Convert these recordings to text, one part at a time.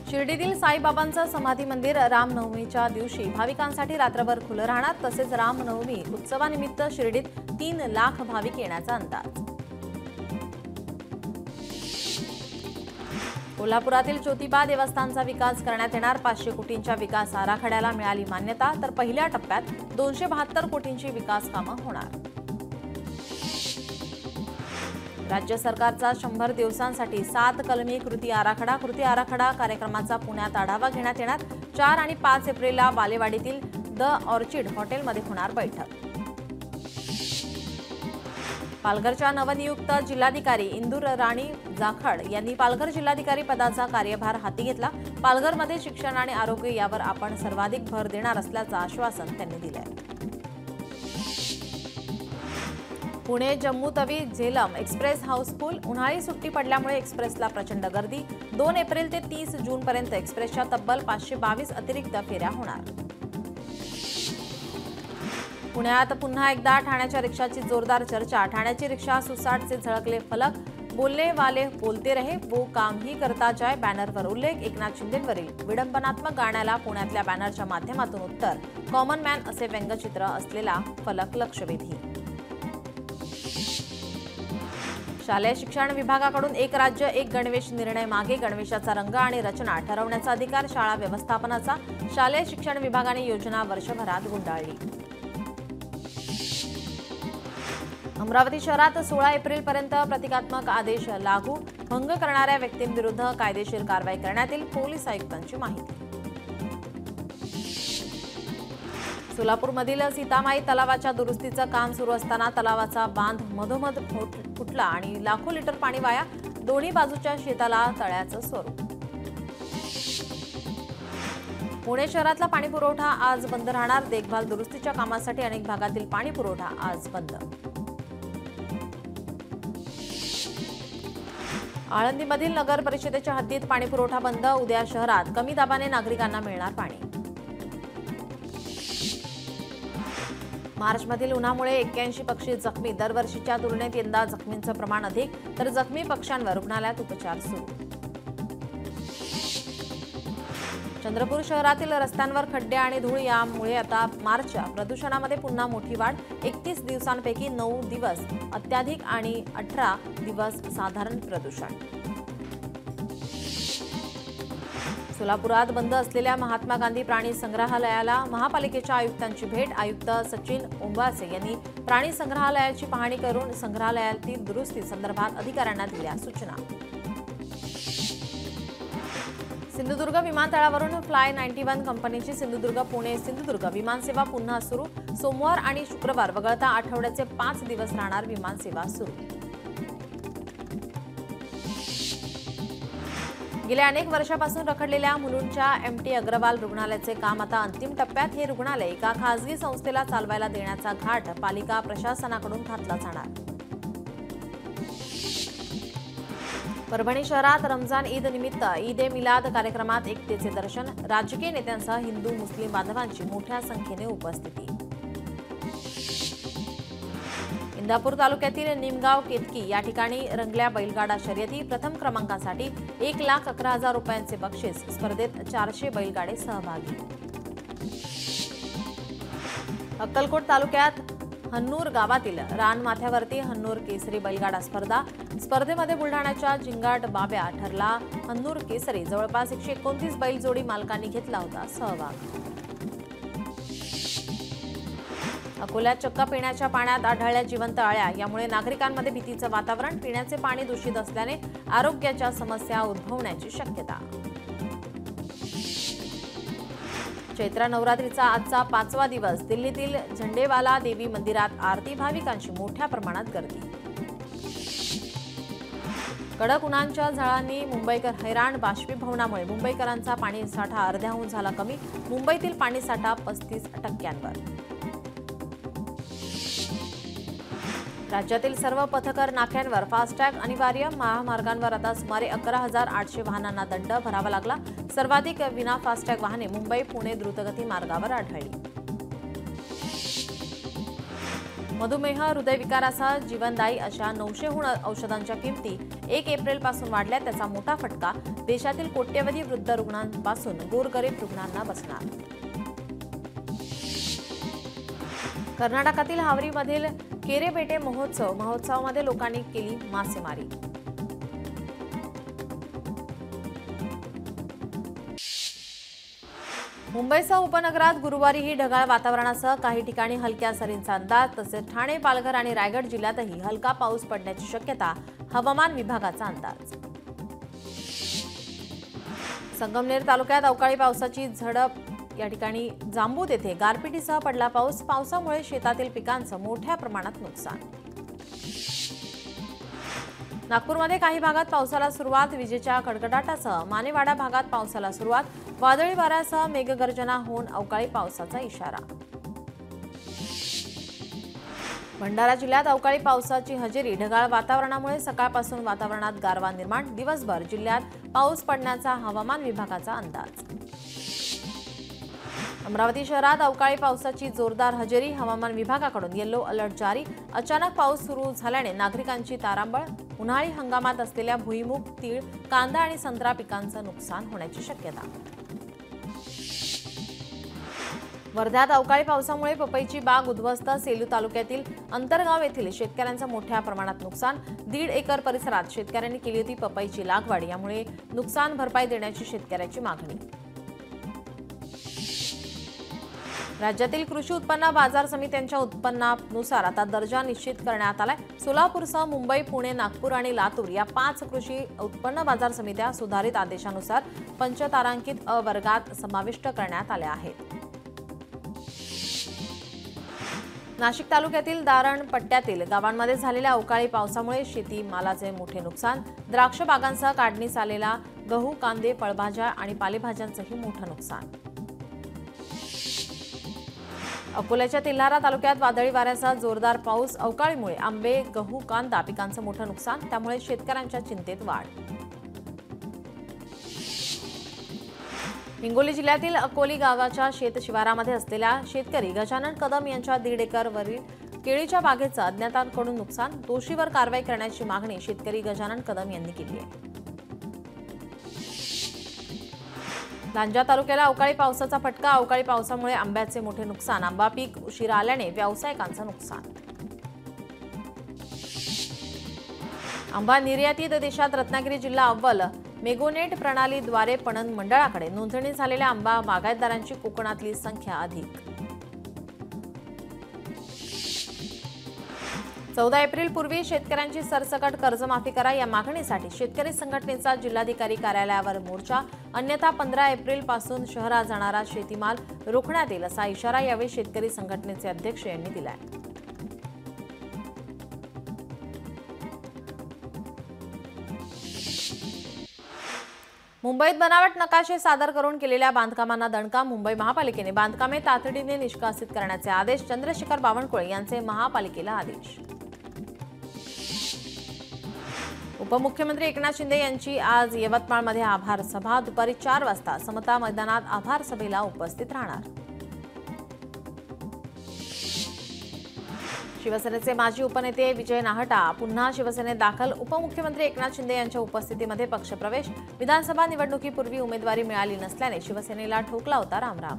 शिर्डीतील साईबाबांचं समाधी मंदिर रामनवमीच्या दिवशी भाविकांसाठी रात्रभर खुलं राहणार। तसेच रामनवमी उत्सवानिमित्त शिर्डीत 3 लाख भाविक येण्याचा अंदाज। कोल्हापुरातील ज्योतिबा देवस्थानचा विकास करण्यात येणार। 500 कोटींच्या विकास आराखड्याला मिळाली मान्यता। तर पहिल्या टप्प्यात 272 कोटींची विकास कामं होणार। राज्य सरकारचा 100 दिवसांसाठी 7 कलमी कृती आराखडा कार्यक्रमाचा पुण्यात आढावा घेण्यात येणार। 4 आणि 5 एप्रिलला बालेवाडीतील द ऑर्चिड हॉटेलमध्ये होणार बैठक। पालघरच्या नवनियुक्त जिल्हाधिकारी इंदूर राणी जाखड यांनी पालघर जिल्हाधिकारी पदाचा कार्यभार हाती घेतला। पालघरमध्ये शिक्षण आणि आरोग्य यावर आपण सर्वाधिक भर देणार असल्याचं आश्वासन त्यांनी दिलंय। Pune Jammu Tawi Jhelum express house full. उन्हाळी सुट्टी पडल्यामुळे एक्सप्रेसला प्रचंड गर्दी। 2 एप्रिल ते 30 जूनपर्यंत एक्सप्रेसच्या तब्बल 522 अतिरिक्त फेऱ्या होणार। पुण्यात पुन्हा एकदा ठाण्याच्या रिक्षाची जोरदार चर्चा। ठाण्याची रिक्षा सुसाटचे झळकले फलक। बोलने वाले बोलते रहे वो काम ही करता जाए बॅनरवर उल्लेख। एकनाथ शिंदेंवरील विडंबनात्मक गाण्याला पुण्यातल्या बॅनरच्या माध्यमातून उत्तर। कॉमन मॅन असे व्यंगचित्र असलेला फलक लक्षवेधी। शालेय शिक्षण विभागाकडून एक राज्य एक गणवेश निर्णय मागे। गणवेशाचा रंग आणि रचना ठरवण्याचा अधिकार शाळा व्यवस्थापनाचा। शालेय शिक्षण विभागाने योजना वर्षभरात गुंडाळली। अमरावती शहरात 16 एप्रिलपर्यंत प्रतिकात्मक आदेश लागू। भंग करणाऱ्या व्यक्तींविरुद्ध कायदेशीर कारवाई करण्यात येईल। पोलीस आयुक्तांची माहिती। सोलापूरमधील सीतामाई तलावाच्या दुरुस्तीचं काम सुरू असताना तलावाचा बांध मधोमध फुटला आणि लाखो लिटर पाणी वाया। दोन्ही बाजूच्या शेताला तळ्याचं स्वरूप। पुणे शहरातला पाणी पुरवठा आज बंद राहणार। देखभाल दुरुस्तीच्या कामासाठी अनेक भागातील पाणी पुरवठा आज बंद। आळंदीमधील नगर परिषदेच्या हद्दीत पाणी पुरवठा बंद। उद्या शहरात कमी दाबाने नागरिकांना मिळणार पाणी। मार्चमधील उन्हामुळे 81 पक्षी जखमी। दरवर्षीच्या तुलनेत यंदा जखमींचं प्रमाण अधिक। तर जखमी पक्ष्यांवर रुग्णालयात उपचार सुरू। चंद्रपूर शहरातील रस्त्यांवर खड्डे आणि धूळ यामुळे आता मार्चच्या प्रदूषणामध्ये पुन्हा मोठी वाढ। 31 दिवसांपैकी 9 दिवस अत्याधिक आणि 18 दिवस साधारण प्रदूषण। सोलापुरात बंद असलेल्या महात्मा गांधी प्राणी संग्रहालयाला महापालिकेच्या आयुक्तांची भेट। आयुक्त सचिन ओंबासे यांनी प्राणी संग्रहालयाची पाहणी करून संग्रहालयातील दुरुस्ती संदर्भात अधिकाऱ्यांना दिल्या सूचना। सिंधुदुर्ग विमानतळावरून फ्लाय 91 कंपनीची सिंधुदुर्ग पुणे सिंधुदुर्ग विमानसेवा पुन्हा सुरू। सोमवार आणि शुक्रवार वगळता आठवड्याचे 5 दिवस राहणार विमानसेवा सुरू। गेल्या अनेक वर्षापासून रखडलेल्या मुलुंडच्या MT अग्रवाल रुग्णालयाचे काम आता अंतिम टप्प्यात। हे रुग्णालय एका खासगी संस्थेला चालवायला देण्याचा घाट पालिका प्रशासनाकडून घातला जाणार। परभणी शहरात रमजान ईद निमित्त ईद ए मिलाद कार्यक्रमात एकतेचे दर्शन। राजकीय नेत्यांसह हिंदू मुस्लिम बांधवांची मोठ्या संख्येने उपस्थिती। इंदापूर तालुक्यातील निमगाव केतकी या ठिकाणी रंगल्या बैलगाडा शर्यती। प्रथम क्रमांकासाठी 1,11,000 रुपयांचे बक्षीस। स्पर्धेत 400 बैलगाडे सहभागी। अक्कलकोट तालुक्यात हन्नूर गावातील रानमाथ्यावरती हन्नूर केसरी बैलगाडा स्पर्धा। स्पर्धेमध्ये बुलढाण्याच्या जिंगाट बाब्या ठरला हन्नूर केसरी। जवळपास 129 बैलजोडी मालकांनी घेतला होता सहभाग। अकोल्यात चक्क पिण्याच्या पाण्यात आढळल्या जिवंत अळ्या। यामुळे नागरिकांमध्ये भीतीचं वातावरण। पिण्याचे पाणी दूषित असल्याने आरोग्याच्या समस्या उद्भवण्याची शक्यता। चैत्र नवरात्रीचा आजचा 5वा दिवस। दिल्लीतील झंडेवाला देवी मंदिरात आरती। भाविकांची मोठ्या प्रमाणात गर्दी। कडक उन्हाच्या झळांनी मुंबईकर हैराण। बाष्पीभवनामुळे मुंबईकरांचा पाणीसाठा अर्ध्याहून झाला कमी। मुंबईतील पाणीसाठा 35%वर। राज्यातील सर्व पथकर नाक्यांवर फास्टॅग अनिवार्य। महामार्गांवर आता सुमारे 11,800 वाहनांना दंड भरावा लागला। सर्वाधिक विना फास्टॅग वाहने मुंबई पुणे द्रुतगती मार्गावर आढळली। मधुमेह, हृदयविकारासह जीवनदायी अशा 900हून औषधांच्या किमती 1 एप्रिलपासून वाढल्या. त्याचा मोठा फटका देशातील कोट्यवधी वृद्ध रुग्णांपासून गोरगरीब रुग्णांना बसणार. कर्नाटकातील हावरीमधील केरेपेटे महोत्सवामध्ये लोकांनी केली मासेमारी. मुंबईसह उपनगरात गुरुवारीही ढगाळ वातावरणासह काही ठिकाणी हलक्या सरींचा अंदाज. तसेच ठाणे, पालघर आणि रायगड जिल्ह्यातही हलका पाऊस पडण्याची शक्यता हवामान विभागाचा अंदाज. संगमनेर तालुक्यात अवकाळी पावसाची झडप. या ठिकाणी जांबूत येथे गारपिटीसह पडला पाऊस. पावसामुळे शेतातील पिकांचं मोठ्या प्रमाणात नुकसान. नागपूरमध्ये काही भागात पावसाला सुरुवात. विजेच्या कडकडाटासह मानेवाडा भागात पावसाला सुरुवात. वादळी वाऱ्यासह मेघगर्जना होऊन अवकाळी पावसाचा इशारा. भंडारा जिल्ह्यात अवकाळी पावसाची हजेरी. ढगाळ वातावरणामुळे सकाळपासून वातावरणात गारवा निर्माण. दिवसभर जिल्ह्यात पाऊस पडण्याचा हवामान विभागाचा अंदाज. अमरावती शहरात अवकाळी पावसाची जोरदार हजेरी. हवामान विभागाकडून येलो अलर्ट जारी. अचानक पाऊस सुरू झाल्याने नागरिकांची तारांबळ. उन्हाळी हंगामात असलेल्या भुईमूग, तीळ, कांदा आणि संत्रा पिकांचं नुकसान होण्याची शक्यता. वर्ध्यात अवकाळी पावसामुळे पपईची बाग उद्ध्वस्त. सेलू तालुक्यातील अंतरगाव येथील शेतकऱ्यांचं मोठ्या प्रमाणात नुकसान. 1.5 एकर परिसरात शेतकऱ्यांनी केली होती पपईची लागवड. यामुळे नुकसान भरपाई देण्याची शेतकऱ्याची मागणी. राज्यातील कृषी उत्पन्न बाजार समित्यांच्या उत्पन्नानुसार आता दर्जा निश्चित करण्यात आलाय. सोलापूरसह मुंबई, पुणे, नागपूर आणि लातूर या 5 कृषी उत्पन्न बाजार समित्या सुधारित आदेशानुसार पंचतारांकित अ वर्गात समाविष्ट करण्यात आल्या आहेत. नाशिक तालुक्यातील दारण पट्ट्यातील गावांमध्ये झालेल्या अवकाळी पावसामुळे शेती मालाचे मोठे नुकसान. द्राक्ष बागांसह काढणीस आलेला गहू, कांदे, फळभाज्या आणि पालेभाज्यांचंही मोठं नुकसान. अकोल्याच्या तेल्हारा तालुक्यात वादळी वाऱ्यासह जोरदार पाऊस. अवकाळीमुळे आंबे, गहू, कांदा पिकांचं मोठं नुकसान. त्यामुळे शेतकऱ्यांच्या चिंतेत वाढ. हिंगोली जिल्ह्यातील अकोली गावाच्या शेत शिवारामध्ये असलेल्या शेतकरी गजानन कदम यांच्या 1.5 एकरवरील केळीच्या बागेचं अज्ञातांकडून नुकसान. दोषीवर कारवाई करण्याची मागणी शेतकरी गजानन कदम यांनी केली आहे. लांजा तालुक्याला अवकाळी पावसाचा फटका. अवकाळी पावसामुळे आंब्याचे मोठे नुकसान. आंबा पीक उशिरा आल्याने व्यावसायिकांचं नुकसान. आंबा निर्यातीत देशात रत्नागिरी जिल्हा अव्वल. मेगोनेट प्रणालीद्वारे पणन मंडळाकडे नोंदणी झालेल्या आंबा बागायतदारांची कोकणातली संख्या अधिक. 14 एप्रिलपूर्वी शेतकऱ्यांची सरसकट कर्जमाफी करा या मागणीसाठी शेतकरी संघटनेचा जिल्हाधिकारी कार्यालयावर मोर्चा. अन्यथा 15 एप्रिलपासून शहरात जाणारा शेतीमाल रोखण्यात येईल असा इशारा यावेळी शेतकरी संघटनेचे अध्यक्ष यांनी दिलाय. मुंबईत बनावट नकाशे सादर करून केलेल्या बांधकामांना दणका. मुंबई महापालिकेने बांधकामे तातडीने निष्कासित करण्याचे आदेश. चंद्रशेखर बावनकुळे यांचे महापालिकेला आदेश. उपमुख्यमंत्री एकनाथ शिंदे यांची आज यवतमाळमध्ये आभार सभा. दुपारी 4 वाजता समता मैदानात आभार सभेला उपस्थित राहणार. शिवसेनेचे माजी उपनेते विजय नाहटा पुन्हा शिवसेनेत दाखल. उपमुख्यमंत्री एकनाथ शिंदे यांच्या उपस्थितीमध्ये पक्षप्रवेश. विधानसभा निवडणुकीपूर्वी उमेदवारी मिळाली नसल्याने शिवसेनेला ठोकला होता रामराम.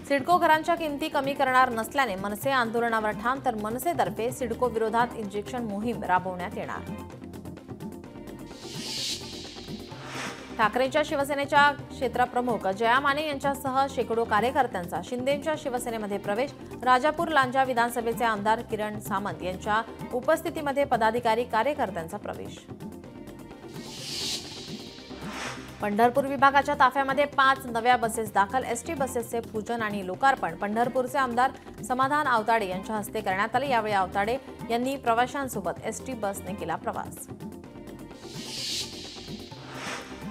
सिडको घरांच्या किमती कमी करणार नसल्याने मनसे आंदोलनावर ठाम. तर मनसेतर्फे सिडको विरोधात इंजेक्शन मोहीम राबवण्यात येणार. ठाकरेंच्या शिवसेनेच्या क्षेत्रप्रमुख जया माने यांच्यासह शेकडो कार्यकर्त्यांचा शिंदेंच्या शिवसेनेमध्ये प्रवेश. राजापूर लांजा विधानसभेचे आमदार किरण सामंत यांच्या उपस्थितीमध्ये पदाधिकारी कार्यकर्त्यांचा प्रवेश. पंढरपूर विभागाच्या ताफ्यामध्ये 5 नव्या बसेस दाखल. एसटी बसेसचे पूजन आणि लोकार्पण पंढरपूरचे आमदार समाधान आवताडे यांच्या हस्ते करण्यात आले. यावेळी आवताडे यांनी प्रवाशांसोबत एसटी बसने केला प्रवास.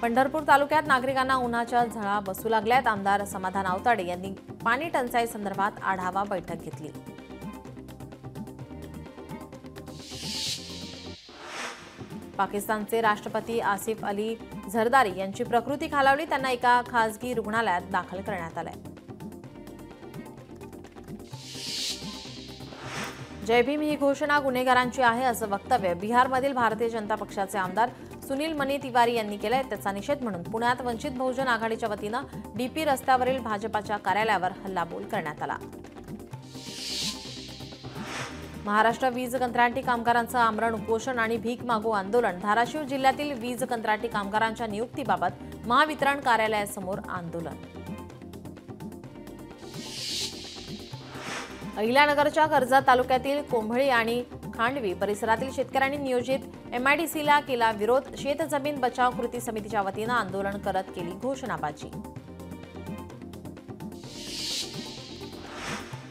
पंढरपूर तालुक्यात नागरिकांना उन्हाच्या झळा बसू लागल्यात. आमदार समाधान आवताडे यांनी पाणी टंचाई संदर्भात आढावा बैठक घेतली. पाकिस्तानचे राष्ट्रपती आसिफ अली झरदारी यांची प्रकृती खालावली. त्यांना एका खासगी रुग्णालयात दाखल करण्यात आले. जय भीम ही घोषणा गुन्हेगारांची आहे असं वक्तव्य बिहारमधील भारतीय जनता पक्षाचे आमदार सुनील मनी तिवारी यांनी केलंय। त्याचा निषेध म्हणून पुण्यात वंचित बहुजन आघाडीच्या वतीनं डीपी रस्त्यावरील भाजपाच्या कार्यालयावर हल्लाबोल करण्यात आला। महाराष्ट्र वीज कंत्राटी कामगारांचं आमरण उपोषण आणि भीक मागो आंदोलन। धाराशिव जिल्ह्यातील वीज कंत्राटी कामगारांच्या नियुक्तीबाबत महावितरण कार्यालयासमोर आंदोलन। अहिल्यानगरच्या कर्जत तालुक्यातील कोंभळी आणि खांडवी परिसरातील शेतकऱ्यांनी नियोजित एमआयडीसीला केला विरोध। शेतजमीन बचाव कृती समितीच्या वतीनं आंदोलन करत केली घोषणाबाजी।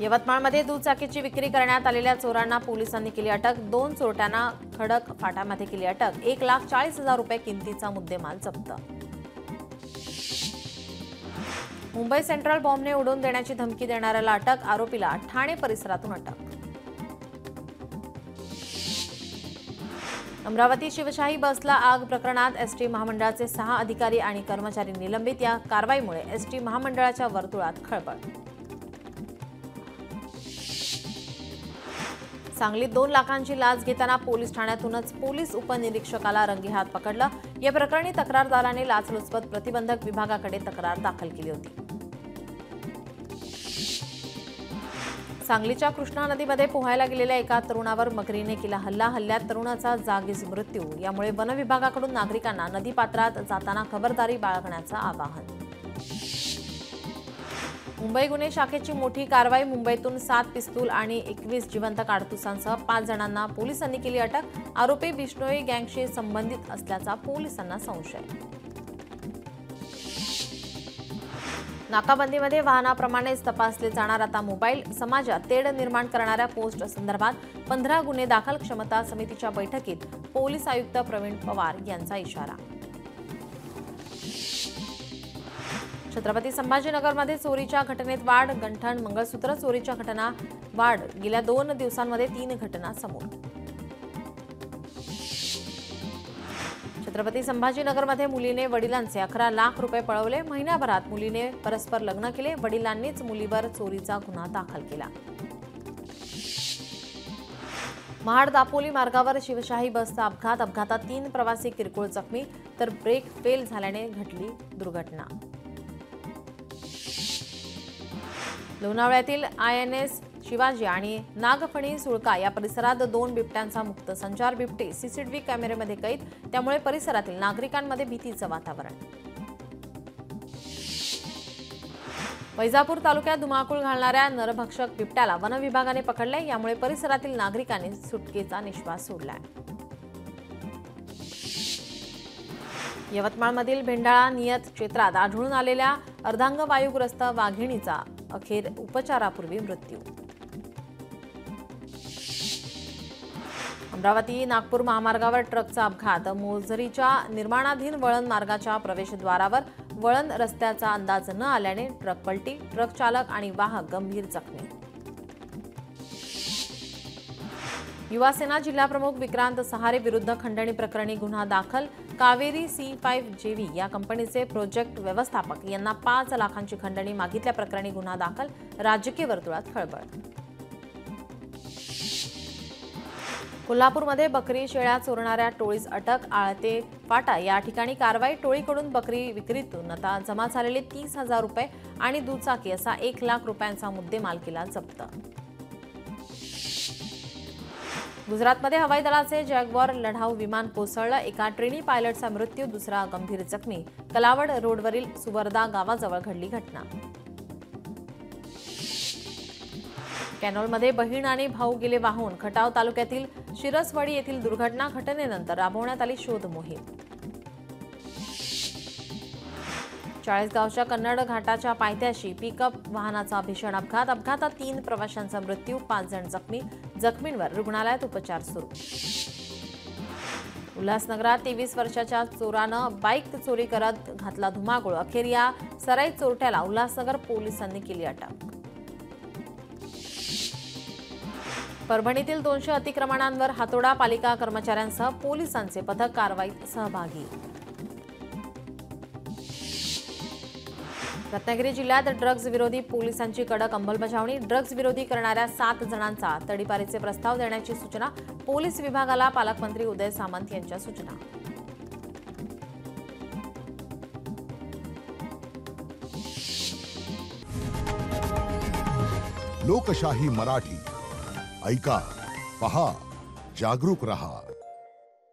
यवतमाळमध्ये दुचाकीची विक्री करण्यात आलेल्या चोरांना पोलिसांनी केली अटक। 2 चोरट्यांना खडक फाटामध्ये केली अटक। 1,40,000 रुपये किमतीचा मुद्देमाल जप्त। मुंबई सेंट्रल बॉम्बने उडवून देण्याची धमकी देणाऱ्याला अटक। आरोपीला ठाणे परिसरातून अटक। अमरावती शिवशाही बसला आग प्रकरणात एसटी महामंडळाचे 6 अधिकारी आणि कर्मचारी निलंबित। या कारवाईमुळे एसटी महामंडळाच्या वर्तुळात खळबळ। सांगलीत 2 लाखांची लाच घेताना पोलीस ठाण्यातूनच पोलीस उपनिरीक्षकाला रंगेहात पकडलं। या प्रकरणी तक्रारदाराने लाचलुचपत प्रतिबंधक विभागाकडे तक्रार दाखल केली होती। सांगलीच्या कृष्णा नदीमध्ये पोहायला गेलेल्या एका तरुणावर मगरीने केला हल्ला। हल्ल्यात तरुणाचा जागीच मृत्यू। यामुळे वन विभागाकडून नागरिकांना नदीपात्रात जाताना खबरदारी बाळगण्याचं आवाहन। मुंबई गुन्हे शाखेची मोठी कारवाई। मुंबईतून 7 पिस्तूल आणि 21 जिवंत काडतुसांसह 5 जणांना पोलिसांनी केली अटक। आरोपी बिश्नोई गँगशी संबंधित असल्याचा पोलिसांना संशय। नाकाबंदीमध्ये वाहनाप्रमाणेच तपासले जाणार आता मोबाईल। समाजात तेढ निर्माण करणाऱ्या पोस्ट संदर्भात 15 गुन्हे दाखल। क्षमता समितीच्या बैठकीत पोलीस आयुक्त प्रवीण पवार यांचा इशारा। छत्रपती संभाजीनगरमध्ये चोरीच्या घटनेत वाढ। गंठण मंगळसूत्र चोरीच्या घटना वाढ। गेल्या 2 दिवसांमध्ये 3 घटना समोर। छत्रपती संभाजीनगरमध्ये मुलीने वडिलांचे 11 लाख रुपये पळवले। महिन्याभरात मुलीने परस्पर लग्न केले। वडिलांनीच मुलीवर चोरीचा गुन्हा दाखल केला। महाड दापोली मार्गावर शिवशाही बसचा अपघात। अपघातात 3 प्रवासी किरकोळ जखमी तर ब्रेक फेल झाल्याने घडली दुर्घटना। लोणावळ्यातील INS शिवाजी आणि नागफणी सुळका या परिसरात 2 बिबट्यांचा मुक्त संचार। बिबटे सीसीटीव्ही कॅमेऱ्यामध्ये कैद। त्यामुळे परिसरातील नागरिकांमध्ये भीतीचं वातावरण। वैजापूर तालुक्यात धुमाकूळ घालणाऱ्या नरभक्षक बिबट्याला वन विभागाने पकडले। यामुळे परिसरातील नागरिकांनी सुटकेचा निश्वास सोडलाय। यवतमाळमधील भेंडाळा नियत क्षेत्रात आढळून आलेल्या अर्धांगवायूग्रस्त वाघिणीचा अखेर उपचारापूर्वी मृत्यू। अमरावती नागपूर महामार्गावर ट्रकचा अपघात। मोझरीच्या निर्माणाधीन वळण मार्गाच्या प्रवेशद्वारावर वळण रस्त्याचा अंदाज न आल्याने ट्रक पलटी। ट्रक चालक आणि वाहक गंभीर जखमी। युवासेना जिल्हाप्रमुख विक्रांत सहारे विरुद्ध खंडणी प्रकरणी गुन्हा दाखल। कावेरी C5 JV या कंपनीचे प्रोजेक्ट व्यवस्थापक यांना 5 लाखांची खंडणी मागितल्याप्रकरणी गुन्हा दाखल। राजकीय वर्तुळात खळबळ। कोल्हापूरमध्ये बकरी शेळ्या चोरणाऱ्या टोळीस अटक। आळते फाटा या ठिकाणी कारवाई। टोळीकडून बकरी विक्रीतून आता जमा झालेले 30,000 रुपये आणि दुचाकी असा 1 लाख रुपयांचा मुद्देमाल केला जप्त। गुजरातमध्ये हवाई दलाचे जॅग्वार लढाऊ विमान कोसळलं। एका ट्रेनी पायलटचा मृत्यू, दुसरा गंभीर जखमी। कलावड रोडवरील सुवर्दा गावाजवळ घडली घटना। कॅनोलमध्ये बहीण आणि भाऊ गेले वाहून। खटाव तालुक्यातील शिरसवाडी येथील दुर्घटना। घटनेनंतर राबवण्यात आली शोध मोहीम। चाळीसगावच्या कन्नड घाटाच्या पायथ्याशी पिकअप वाहनाचा भीषण अपघात। अपघातात 3 प्रवाशांचा मृत्यू, 5 जण जखमी। जखमींवर रुग्णालयात उपचार सुरू। उल्हासनगरात 23 वर्षाच्या चोरानं बाईक चोरी करत घातला धुमाकूळ। अखेर या सराईत चोरट्याला उल्हासनगर पोलिसांनी केली अटक। परभणीतील 200 अतिक्रमणांवर हातोडा। पालिका कर्मचाऱ्यांसह पोलिसांचे पथक कारवाईत सहभागी। रत्नागिरी जिल्ह्यात ड्रग्ज विरोधी पोलिसांची कडक अंमलबजावणी. ड्रग्ज विरोधी करणाऱ्या 7 जणांचा तडीपारीचे प्रस्ताव देण्याची सूचना. पोलीस विभागाला पालकमंत्री उदय सामंत यांच्या सूचना. लोकशाही मराठी ऐका, पहा, जागरूक रहा.